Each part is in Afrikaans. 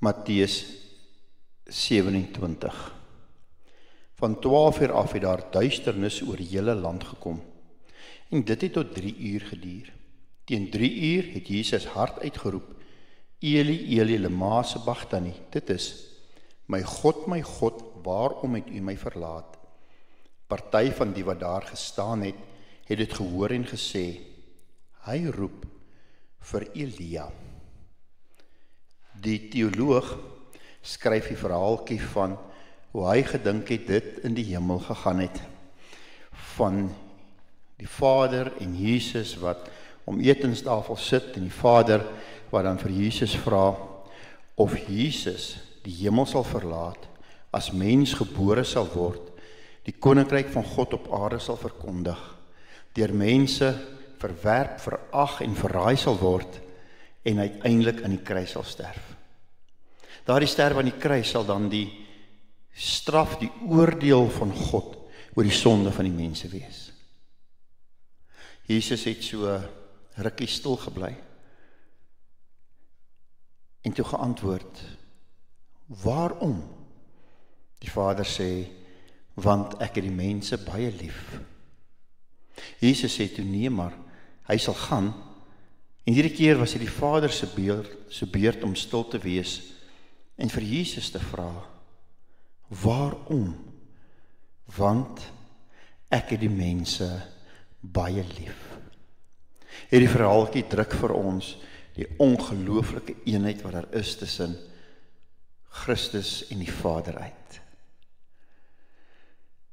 Matteus 27. Van 12 uur af het daar duisternis oor die hele land gekom. En dit het tot 3 uur geduur. Teen 3 uur het Jesus hard uitgeroep, Eli, Eli, lema sabachthani. Dit is, my God, waarom het u my verlaat? Party van die wat daar gestaan het dit gehoor en gesê, hy roep vir Elia. Die teoloog skryf die verhaaltjie van hoe hy gedink het dit in die hemel gegaan het. Van die Vader en Jesus wat om etenstafel sit en die Vader wat dan vir Jesus vra of Jesus die hemel sal verlaat, as mens gebore sal word, die koninkryk van God op aarde sal verkondig, deur mense verwerp, verag en verraai sal word en uiteindelik aan die kruis sal sterf. Daardie sterf aan die kruis sal dan die straf, die oordeel van God oor die sonde van die mense wees. Jesus het so rukkie stil gebly en toe geantwoord, waarom? Die Vader sê, want ek het die mense baie lief. Jesus sê toe nee, maar hy sal gaan, en hierdie keer was dit die Vader se beurt om stil te wees, en vir Jesus te vra, waarom? Want ek het die mense baie lief. Hierdie verhaaltjie druk vir ons die ongelooflike eenheid wat daar is tussen Christus en die Vader uit.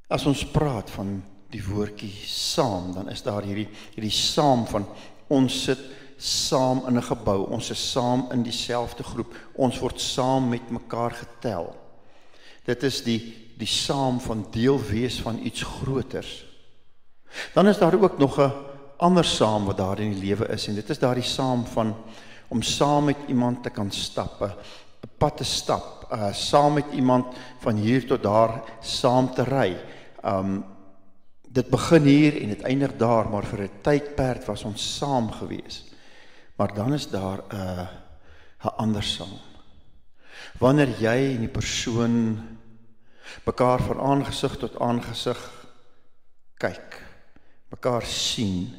As ons praat van die woordjie saam, dan is daar hierdie saam van ons sit saam in 'n gebou, ons is saam in dieselfde groep, ons word saam met mekaar getel. Dit is die saam van deel wees van iets groters. Dan is daar ook nog 'n ander saam wat daar in die lewe is, en dit is daardie saam van om saam met iemand te kan stap, 'n pad te stap, saam met iemand van hier tot daar saam te ry. Dit begin hier en dit eindig daar, maar vir 'n tydperk was ons saam gewees. Maar dan is daar 'n ander saam. Wanneer jy en die persoon mekaar van aangesig tot aangesig kyk, mekaar sien,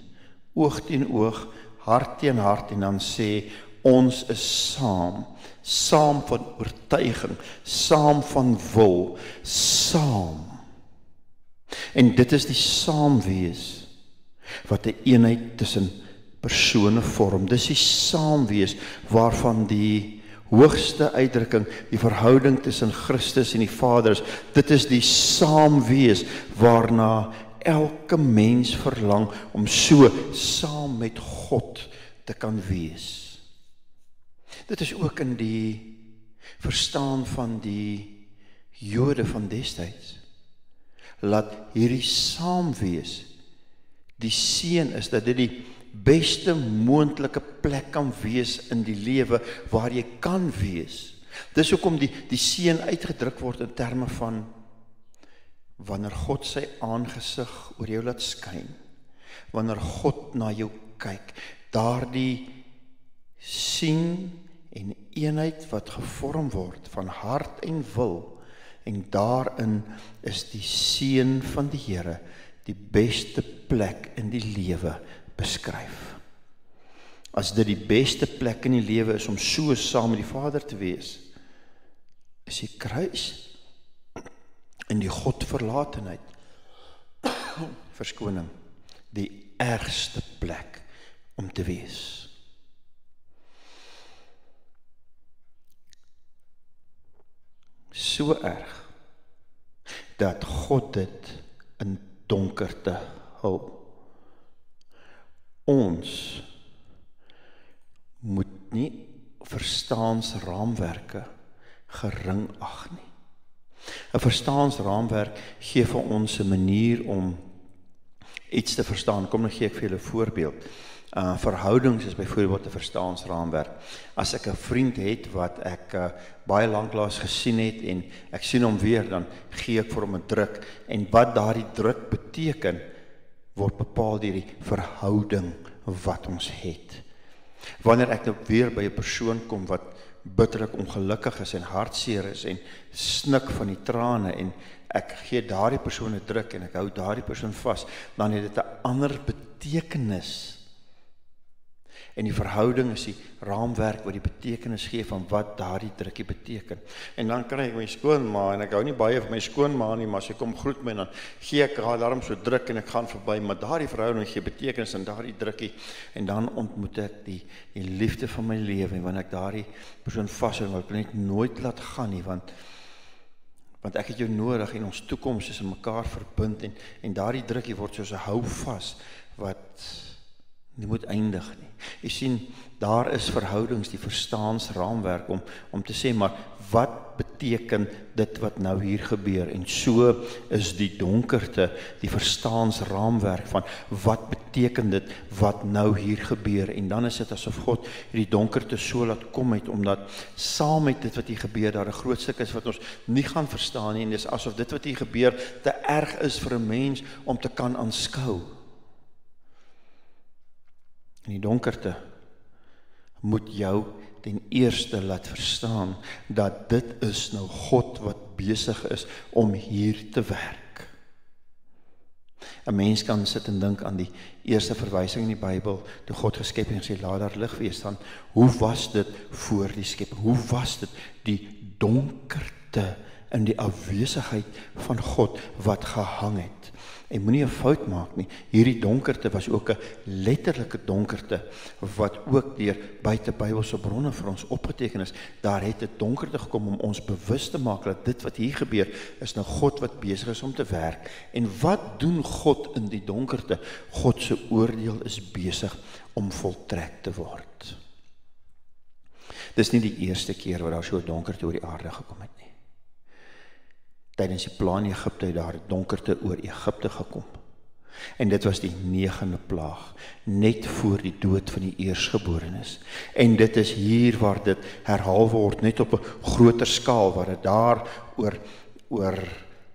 oog teen oog, hart teen hart, en dan sê, ons is saam, saam van oortuiging, saam van wil, saam. En dit is die saamwees wat 'n eenheid tussen persone vorm. Dis die saamwees waarvan die hoogste uitdrukking, die verhouding tussen Christus en die Vader is. Dit is die saamwees waarna elke mens verlang om so saam met God te kan wees. Dit is ook in die verstaan van die Jode van destyds. Laat hierdie saamwees die seën is, dat dit die beste moontlike plek kan wees in die lewe waar jy kan wees. Dis hoekom die seën uitgedruk word in terme van wanneer God sy aangesig oor jou laat skyn, wanneer God na jou kyk, daardie sien en eenheid wat gevorm word van hart en wil, en daarin is die seën van die Here die beste plek in die lewe beskryf. As dit die beste plek in die lewe is om so saam met die Vader te wees, is die kruis en die Godverlatenheid, verskoning, die ergste plek om te wees. So erg, dat God dit in donkerte hul. Ons moet nie verstaansraamwerke gering ag nie. 'n Verstaansraamwerk gee vir ons 'n manier om iets te verstaan. Kom, nou gee ek vir julle 'n voorbeeld. Verhoudings is byvoorbeeld 'n verstaansraamwerk. As ek 'n vriend het wat ek baie lanklaas gesien het en ek sien hom weer, dan gee ek vir hom 'n druk, en wat daardie druk beteken word bepaal deur die verhouding wat ons het. Wanneer ek nou weer by 'n persoon kom wat bitterlik ongelukkig is en hartseer is en snik van die trane en ek gee daardie persoon 'n druk en ek hou daardie persoon vas, dan het dit 'n ander betekenis. En die verhouding is die raamwerk wat die betekenis gee van wat daardie drukkie beteken. En dan kry ek my skoonma, en ek hou nie baie van my skoonma nie, maar as sy kom groet my, dan gee ek haar daarom so druk en ek gaan verby, maar daardie verhouding gee betekenis aan daardie drukkie, en dan ontmoet ek die liefde van my lewe, en wanneer ek daardie persoon vashou, wil ek net nooit laat gaan nie, want ek het jou nodig, en ons toekoms is in mekaar verbind, en daardie drukkie word soos 'n houvas, wat nie moet eindig nie. Jy sien, daar is verhoudings, die verstaansraamwerk om te sê, maar wat beteken dit wat nou hier gebeur? En so is die donkerte, die verstaansraamwerk van wat beteken dit wat nou hier gebeur? En dan is dit asof God hierdie donkerte so laat kom het, omdat saam met dit wat hier gebeur, daar 'n groot stuk is wat ons nie gaan verstaan nie, en dis asof dit wat hier gebeur te erg is vir 'n mens om te kan aanskou. En die donkerte moet jou ten eerste laat verstaan dat dit is nou God wat besig is om hier te werk. 'n Mens kan sit en dink aan die eerste verwysing in die Bybel, toe God geskep en gesê, laat daar lig wees, dan hoe was dit voor die skepping? Hoe was dit die donkerte in die afwesigheid van God wat gehang het? En moenie 'n fout maak nie, hierdie donkerte was ook 'n letterlike donkerte, wat ook deur buite Bybelse bronne vir ons opgeteken is. Daar het 'n donkerte gekom om ons bewus te maak dat dit wat hier gebeur, is nou God wat besig is om te werk. En wat doen God in die donkerte? God se oordeel is besig om voltrek te word. Dis nie die eerste keer wat daar so 'n donkerte oor die aarde gekom het nie. Tydens die plaag in Egipte het daar donkerte oor Egipte gekom. En dit was die 9de plaag, net voor die dood van die eersgeborenes. En dit is hier waar dit herhaal word, net op 'n groter skaal, waar dit daar oor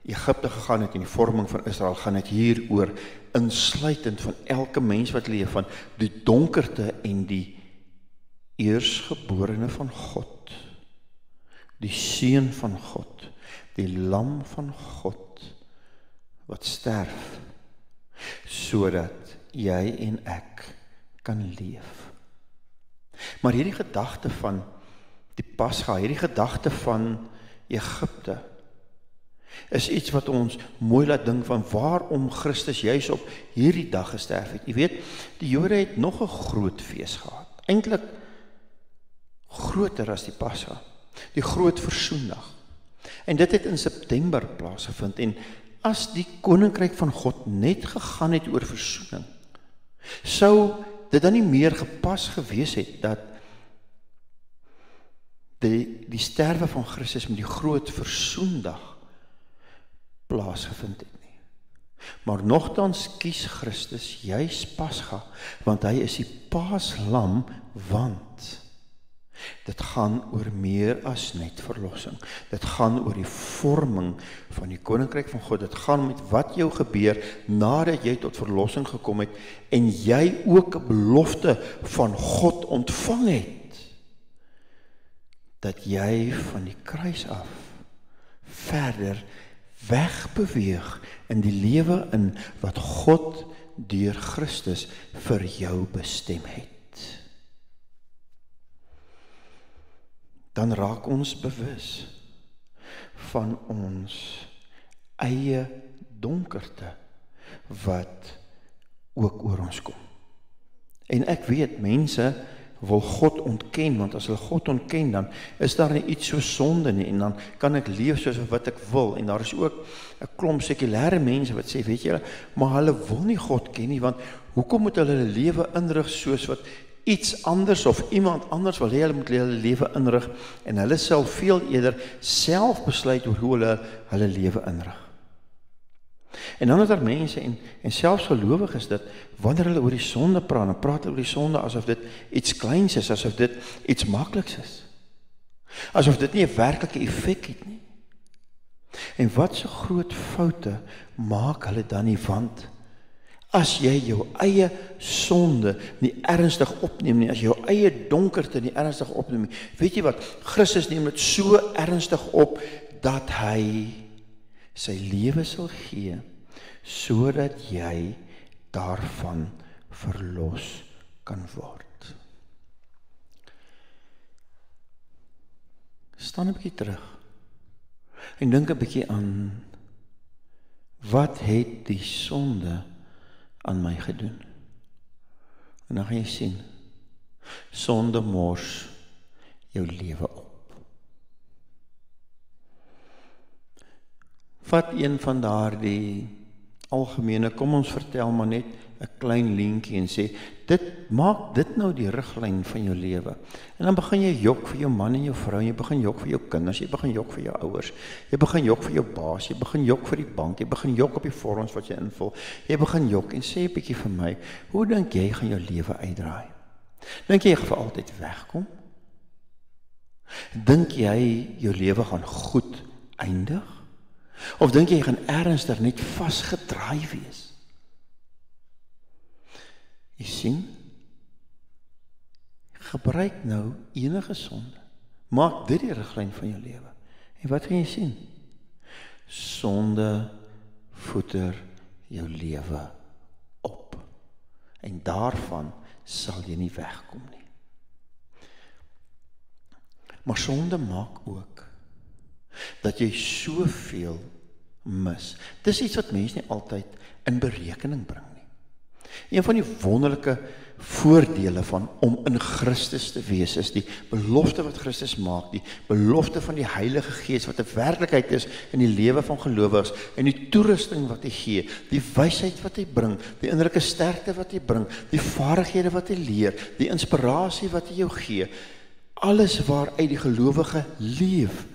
Egipte gegaan het en die vorming van Israel, gaan dit hier oor insluitend van elke mens wat leef, van die donkerte en die eersgeborene van God, die seun van God, die lam van God, wat sterf, sodat jy en ek kan leef. Maar hierdie gedagte van die Pasga, hierdie gedagte van Egipte, is iets wat ons mooi laat dink van waarom Christus juis op hierdie dag gesterf het. Jy weet, die Jode het nog 'n groot fees gehad, eintlik groter as die Pasga, die groot versoendag. En dit het in September plaasgevind, en as die koninkryk van God net gegaan het oor versoening, sou dit dan nie meer gepas gewees het dat die sterwe van Christus met die groot versoendag plaasgevind het nie. Maar nogtans kies Christus juis Pasga, want hy is die paaslam, want dit gaan oor meer as net verlossing. Dit gaan oor die vorming van die koninkryk van God. Dit gaan met wat jou gebeur nadat jy tot verlossing gekom het en jy ook 'n belofte van God ontvang het. Dat jy van die kruis af verder wegbeweeg in die lewe in wat God deur Christus vir jou bestem het. Dan raak ons bewus van ons eie donkerte wat ook oor ons kom. En ek weet, mense wil God ontken, want as hulle God ontken, dan is daar nie iets so sonde nie, en dan kan ek leef soos wat ek wil, en daar is ook 'n klomp sekulêre mense wat sê, weet julle, maar hulle wil nie God ken nie, want hoekom moet hulle lewe inrig soos wat iets anders of iemand anders wil hê hulle moet hulle lewe inrig, en hulle sal veel eerder self besluit oor hoe hulle lewe inrig. En dan is daar mense en selfs gelowiges dat wanneer hulle oor die sonde praat, dan praat hulle oor die sonde asof dit iets kleins is, asof dit iets makliks is. Asof dit nie 'n werklike effek het nie. En wat so groot foute maak hulle dan nie, want As jy jou eie sonde nie ernstig opneem nie, as jy jou eie donkerte nie ernstig opneem nie, weet jy wat, Christus neem dit so ernstig op, dat hy sy lewe sal gee, sodat jy daarvan verlos kan word. Staan 'n bietjie terug, en dink 'n bietjie aan, wat het die sonde aan my gedoen? En dan gaan jy sien, sonde mors jou lewe op. Vat een van daardie algemene, kom ons vertel maar net 'n klein lintjie en sê, maak dit nou die riglyn van jou lewe. En dan begin jy jok vir jou man en jou vrou, jy begin jok vir jou kinders, jy begin jok vir jou ouers, jy begin jok vir jou baas, jy begin jok vir die bank, jy begin jok op die vorms wat jy invul, jy begin jok en sê 'n bietjie vir my, hoe dink jy gaan jou lewe uitdraai? Dink jy gaan vir altyd wegkom? Dink jy jou lewe gaan goed eindig? Of dink jy gaan ernstig net vasgedraai wees? Jy sien, gebruik nou enige sonde. Maak dit die riglyn van jou lewe. En wat gaan jy sien? Sonde voeder jou lewe op. En daarvan sal jy nie wegkom nie. Maar sonde maak ook dat jy soveel mis. Dis iets wat mense nie altyd in berekening bring nie. Een van die wonderlike voordele van om in Christus te wees is die belofte wat Christus maak, die belofte van die Heilige Gees wat 'n werklikheid is in die lewe van gelowiges en die toerusting wat hy gee, die wysheid wat hy bring, die innerlike sterkte wat hy bring, die vaardighede wat hy leer, die inspirasie wat hy jou gee. Alles waaruit die gelowige leef,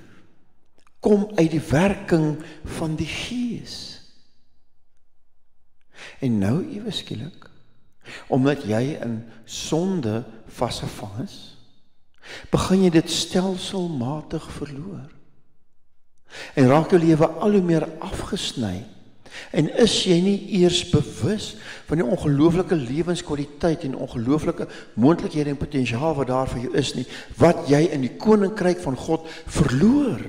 kom uit die werking van die Gees. En nou ewe skielik, omdat jy in sonde vasgevang is, begin jy dit stelselmatig verloor. En raak jou lewe al hoe meer afgesny. En is jy nie eers bewus van die ongelooflike lewenskwaliteit en ongelooflike moontlikhede en potensiaal wat daar vir jou is nie, wat jy in die koninkryk van God verloor.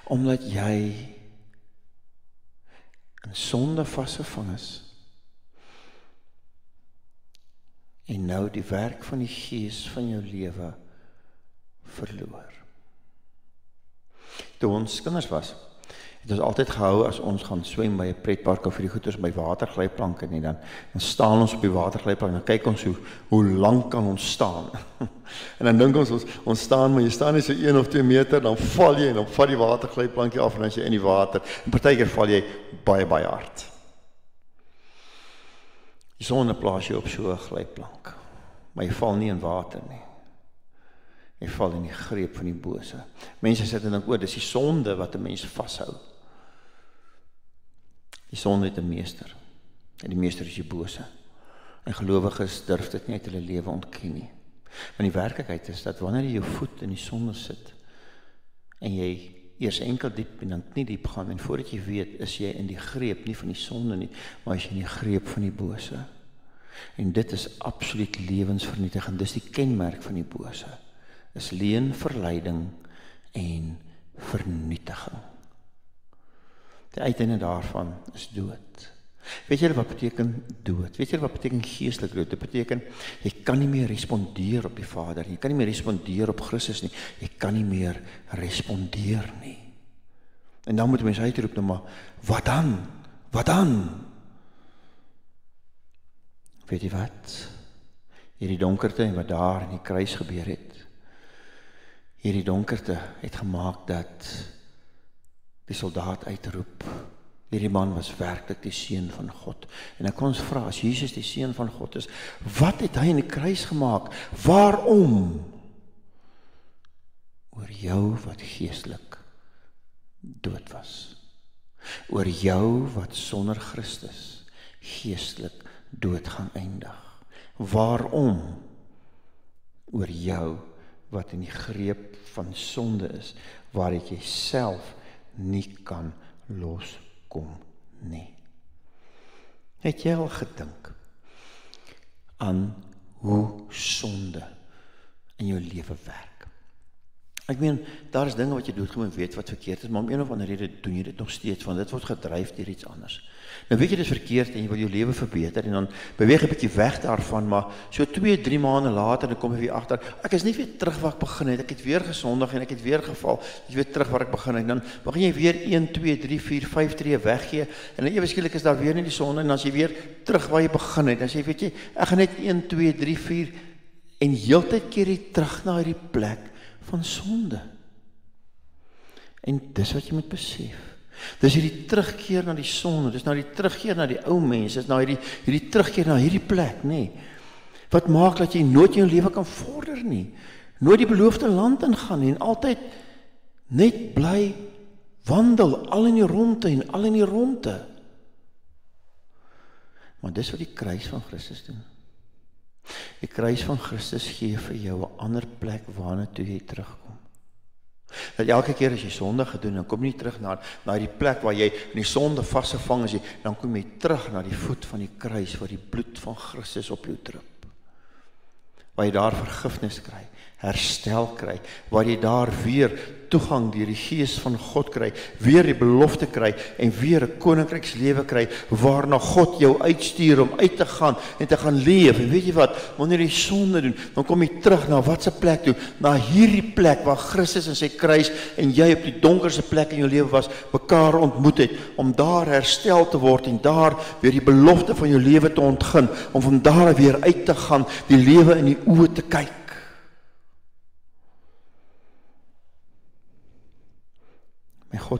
Omdat jy in sonde vasgevang is en nou die werk van die Gees van jou lewe verloor. Toe ons kinders was, het ons altyd gehou as ons gaan swem by 'n pretpark of vir die goeters by waterglyplanke nie, dan staan ons op die waterglyplank, dan kyk ons hoe lank kan ons staan. En dan dink ons staan, maar jy staan nie so 1 of 2 meter, dan val jy en dan vat die waterglyplankie af en dan is jy in die water. En partykeer val jy baie hard. Die sonde plaas jy op so 'n glyplank, maar jy val nie in water nie. Jy val in die greep van die bose. Mense sit en dink, dis die sonde wat 'n mens vashou. Die sonde het 'n meester, en die meester is die bose. En gelowiges durf dit nie uit hulle lewe ontken nie. Want die werklikheid is dat wanneer jy jou voet in die sonde sit, en jy eers enkel diep en dan nie diep gaan, en voordat jy weet, is jy in die greep, nie van die sonde nie, maar is jy in die greep van die bose. En dit is absoluut lewensvernietigend, dis die kenmerk van die bose. Is leuen, verleiding en vernietiging. Die uiteinde daarvan is dood. Weet julle wat beteken dood? Weet julle wat beteken geestelik dood? Dit beteken, jy kan nie meer respondeer op die Vader, jy kan nie meer respondeer op Christus nie, jy kan nie meer respondeer nie. En dan moet mense uitroep, nou maar, wat dan? Wat dan? Weet jy wat? Hierdie donkerte en wat daar in die kruis gebeur het, hierdie donkerte het gemaak dat die soldaat uitroep, hierdie man was werklik die seun van God. En ek kon ons vra, as Jesus die seun van God is, wat het hy in die kruis gemaak? Waarom? Oor jou wat geestelik dood was. Oor jou wat sonder Christus geestelik dood gaan eindig. Waarom? Oor jou wat in die greep van sonde is, waar jy self nie kan loskoppel kom nie. Het jy al gedink aan hoe sonde in jou lewe werk? Ek meen, daar is dinge wat jy doodgewoon weet wat verkeerd is, maar om een of ander rede doen jy dit nog steeds, want dit word gedryf deur iets anders. Nou weet jy dit is verkeerd en jy wil jou lewe verbeter, en dan beweeg jy 'n bietjie weg daarvan, maar so 2-3 maande later, dan kom jy weer agter, ek is nie weer terug waar ek begin het, ek het weer gesondig en ek het weer geval, ek is weer terug waar ek begin het, dan begin jy weer 1, 2, 3, 4, 5 tree weggee, en dan ewe skielik is daar weer nie die sonde, en dan is jy weer terug waar jy begin het, dan sê jy, weet jy, ek gaan net 1, 2, 3, 4, en heeltyd keer jy terug na hierdie plek van sonde. En dis wat jy moet besef. Dis hierdie terugkeer na die sonde, dis nou die terugkeer na die ou mens, dis nou hierdie terugkeer na hierdie plek, nê. Wat maak dat jy nooit in jou lewe kan vorder nie, nooit die beloofde land ingaan nie, en altyd net bly wandel, al in die ronde en al in die ronde. Maar dis wat die kruis van Christus doen. Die kruis van Christus gee vir jou 'n ander plek waarna toe jy terugkom. Dat elke keer as jy sonde gedoen, dan kom jy terug na die plek waar jy in die sonde vasgevang is, dan kom jy terug na die voet van die kruis, waar die bloed van Christus op jou drup. Waar jy daar vergifnis kry, herstel kry, waar jy daar weer toegang deur die Gees van God kry, weer die belofte kry, en weer 'n koninkrykslewe kry, waarna God jou uitstuur om uit te gaan, en te gaan leef, en weet jy wat, wanneer jy sonde doen, dan kom jy terug na watse plek toe, na hierdie plek, waar Christus in sy kruis, en jy op die donkerste plek in jou lewe was, mekaar ontmoet het, om daar herstel te word, en daar weer die belofte van jou lewe te ontgin, om van daar weer uit te gaan, die lewe in die oë te kyk.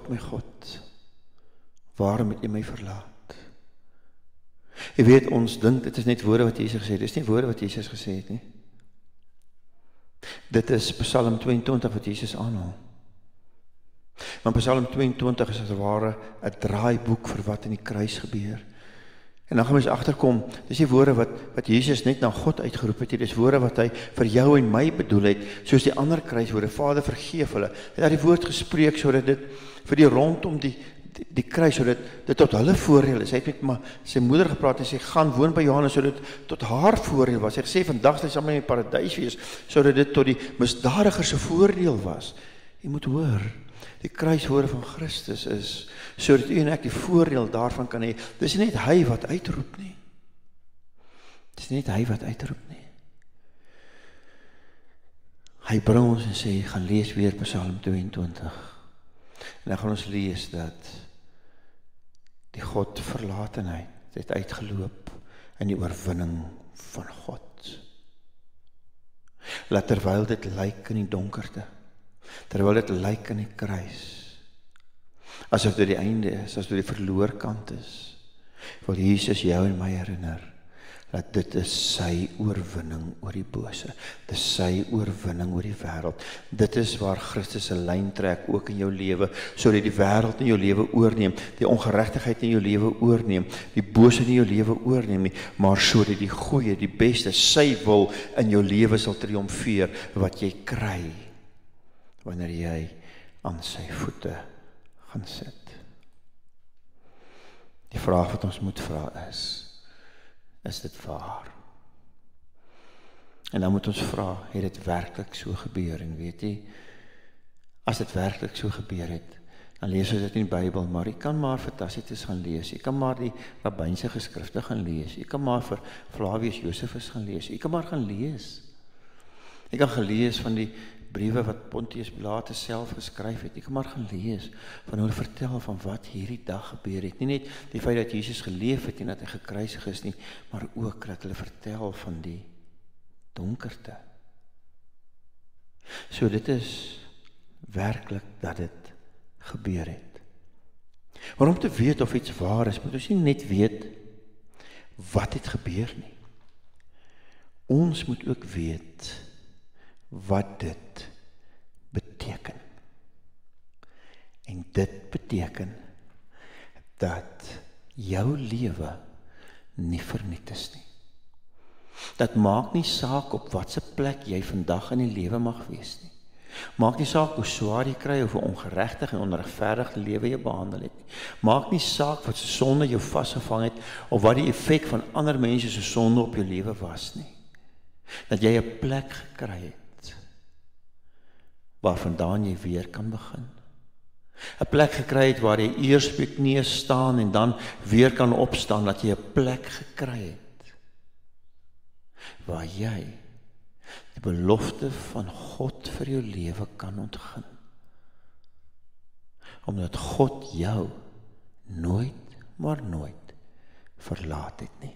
My God, waarom het jy my verlaat? Jy weet, ons dink, dit is net woorde wat Jesus gesê het, dit is nie woorde wat Jesus gesê het nie. Dit is Psalm 22 wat Jesus aanhaal. Maar Psalm 22 is as ware 'n draaiboek vir wat in die kruis gebeur. En dan gaan mens agterkom, dis die woorde wat Jesus net na God uitgeroep het, dis woorde wat hy vir jou en my bedoel het, soos die ander kruiswoorde, Vader vergeef hulle. Hy het die woord gespreek sodat dit vir die rondom die kruis, sodat dit tot hulle voordeel is. Hy het met sy moeder gepraat en sê, gaan woon by Johannes, sodat dit tot haar voordeel was. Hy het gesê, vandag sal jy saam in die paradys wees, sodat dit tot die misdadiger se voordeel was. Jy moet hoor, die kruiswoorde van Christus is, sodat u en ek die voordeel daarvan kan hê. Dis net hy wat uitroep nie. Dis net hy wat uitroep nie. Hy bring ons en sê, gaan lees weer Psalm 22. En dan gaan ons lees dat die God verlatenheid het uitgeloop in die oorwinning van God. Laat terwyl dit lyk in die donkerte, terwyl dit lyk in die kruis, asof dit die einde is, asof dit die verloor kant is, wil Jesus jou en my herinner, dat dit is sy oorwinning oor die bose, dit is sy oorwinning oor die wêreld, dit is waar Christus 'n lyn trek ook in jou lewe, sodat die wêreld in jou lewe oorneem, die ongeregtigheid in jou lewe oorneem, die bose in jou lewe oorneem nie, maar sodat die goeie, die beste, sy wil in jou lewe sal triomfeer, wat jy kry, wanneer jy aan sy voete gaan sit. Die vraag wat ons moet vra is dit waar? En dan moet ons vra, het dit werklik so gebeur? En weet jy, as dit werklik so gebeur het, dan lees ons dit in die Bybel, maar jy kan maar vir Tacitus gaan lees, jy kan maar die rabbynse geskrifte gaan lees, jy kan maar vir Flavius Josephus gaan lees, jy kan maar gaan lees. Jy kan gelees van die briewe wat Pontius Pilatus self geskryf het. Ek kan maar gaan lees van hoe hulle vertel van wat hierdie dag gebeur het. Nie net die feit dat Jesus geleef het en dat hy gekruisig is nie, maar ook dat hulle vertel van die donkerte. So dit is werklik dat dit gebeur het. Maar om te weet of iets waar is, moet ons nie net weet wat het gebeur nie. Ons moet ook weet wat dit beteken. En dit beteken dat jou lewe nie verniet is nie. Dat maak nie saak op watse plek jy vandag in die lewe mag wees nie. Maak nie saak hoe swaar jy kry of hoe ongeregtig en onregverdig die lewe jou behandel het nie. Maak nie saak wat se sonde jou vasgevang het of wat die effek van ander mense se sonde op jou lewe was nie. Dat jy 'n plek gekry het waarvandaan jy weer kan begin. 'n Plek gekry het waar jy eers op jou knieë staan en dan weer kan opstaan, dat jy 'n plek gekry het waar jy die belofte van God vir jou lewe kan ontgin. Omdat God jou nooit, maar nooit verlaat het nie.